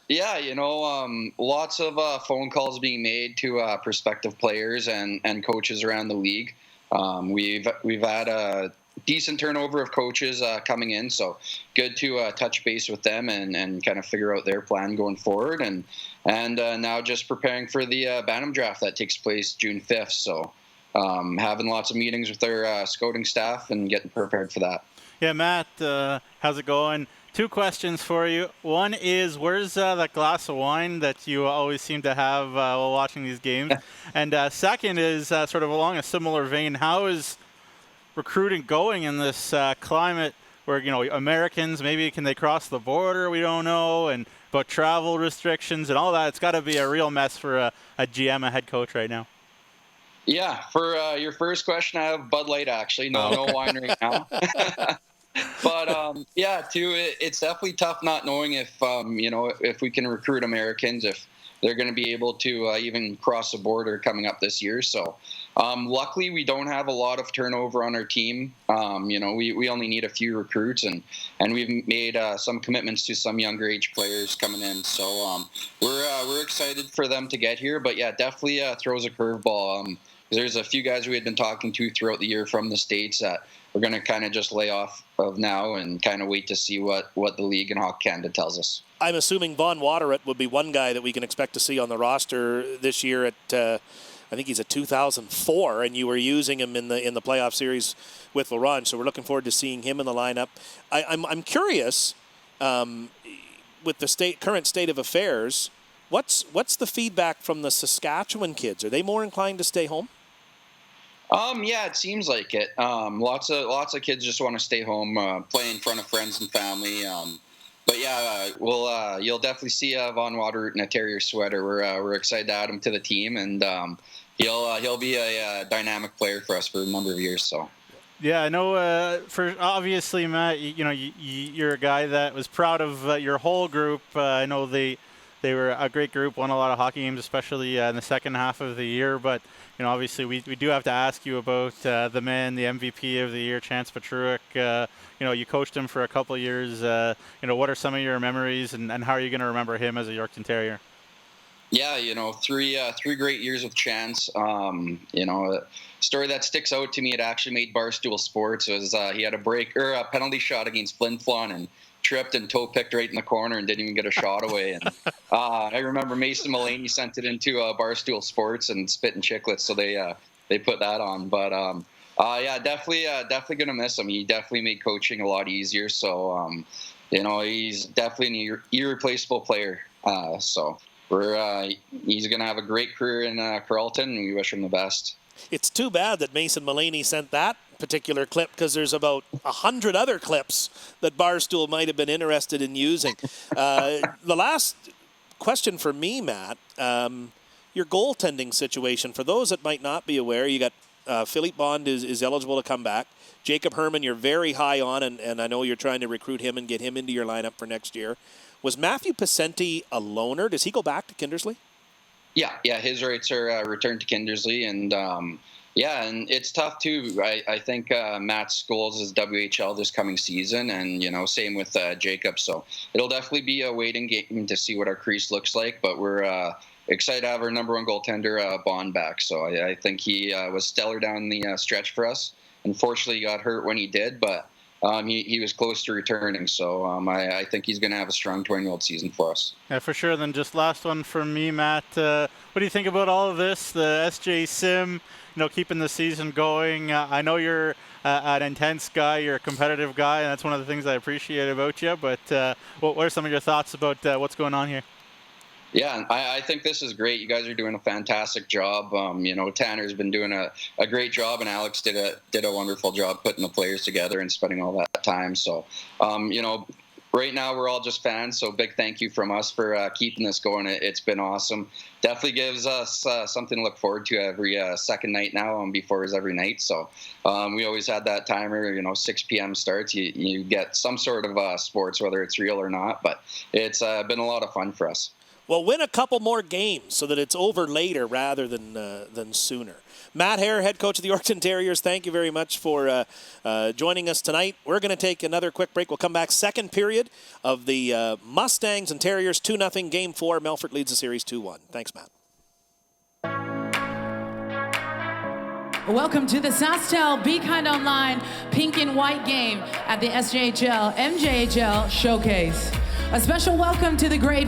Yeah, lots of phone calls being made to prospective players and coaches around the league. We've had a decent turnover of coaches coming in, so good to touch base with them and kind of figure out their plan going forward. And now just preparing for the Bantam draft that takes place June 5th. So having lots of meetings with their scouting staff and getting prepared for that. Yeah, Matt, how's it going? Two questions for you. One is, where's that glass of wine that you always seem to have while watching these games? And second is sort of along a similar vein, how is recruiting going in this climate where, Americans, maybe can they cross the border? We don't know. And about travel restrictions and all that. It's got to be a real mess for a GM, a head coach right now. Yeah, for your first question, I have Bud Light, actually. No wine right now. But it's definitely tough not knowing if we can recruit Americans, if they're going to be able to even cross the border coming up this year. So luckily we don't have a lot of turnover on our team. We only need a few recruits, and we've made some commitments to some younger age players coming in. So we're excited for them to get here. But yeah, definitely throws a curveball. There's a few guys we had been talking to throughout the year from the States that we're going to kind of just lay off of now and kind of wait to see what the league and Hockey Canada tells us. I'm assuming Vaughn Waterett would be one guy that we can expect to see on the roster this year at, I think he's a 2004, and you were using him in the playoff series with Laurent, so we're looking forward to seeing him in the lineup. I'm curious, with the current state of affairs, what's the feedback from the Saskatchewan kids? Are they more inclined to stay home? Yeah, it seems like it. Lots of kids just want to stay home, play in front of friends and family. But yeah, you'll definitely see Vaughn Waterett in a Terrier sweater. We're excited to add him to the team, and he'll be a dynamic player for us for a number of years. So. Yeah, I know. For obviously, Matt, you're a guy that was proud of your whole group. I know they were a great group, won a lot of hockey games, especially in the second half of the year. But obviously, we do have to ask you about the man, the MVP of the year, Chance Petruik. You coached him for a couple of years. What are some of your memories, and how are you going to remember him as a Yorkton Terrier? Yeah, three great years with Chance. A story that sticks out to me, it actually made Barstool Sports, was he had a penalty shot against Flin Flon and tripped and toe picked right in the corner and didn't even get a shot away. And I remember Mason Mullaney sent it into Barstool Sports and Spit and Chicklets, so they put that on. But definitely gonna miss him. He definitely made coaching a lot easier. So he's definitely an irreplaceable player. So he's gonna have a great career in Carleton, and we wish him the best. It's too bad that Mason Mullaney sent that particular clip, because there's about 100 other clips that Barstool might have been interested in using. The last question for me, Matt, your goaltending situation. For those that might not be aware, you got Philippe Bond is eligible to come back. Jacob Herman, you're very high on, and I know you're trying to recruit him and get him into your lineup for next year. Was Matthew Pacenti a loner? Does he go back to Kindersley? Yeah, his rights are returned to Kindersley, and and it's tough too. I think Matt's goals is WHL this coming season, and same with Jacob. So it'll definitely be a waiting game to see what our crease looks like. But we're excited to have our number one goaltender Bond back. So I think he was stellar down the stretch for us. Unfortunately, he got hurt when he did, but he was close to returning. So I think he's going to have a strong 20-year-old season for us. Yeah, for sure. Then just last one from me, Matt. What do you think about all of this? The SJ Sim, keeping the season going. I know you're an intense guy. You're a competitive guy, and that's one of the things I appreciate about you. But what are some of your thoughts about what's going on here? Yeah, I think this is great. You guys are doing a fantastic job. Tanner's been doing a great job, and Alex did a wonderful job putting the players together and spending all that time. So, right now we're all just fans. So big thank you from us for keeping this going. It's been awesome. Definitely gives us something to look forward to every second night now, before is every night. So we always had that timer, 6 p.m. starts. You get some sort of sports, whether it's real or not. But it's been a lot of fun for us. Well, win a couple more games so that it's over later rather than sooner. Matt Hehr, head coach of the Yorkton Terriers, thank you very much for joining us tonight. We're going to take another quick break. We'll come back second period of the Mustangs and Terriers 2-0 Game 4. Melfort leads the series 2-1. Thanks, Matt. Welcome to the SJHL Be Kind Online Pink and White game at the SJHL MJHL Showcase. A special welcome to the Grade 5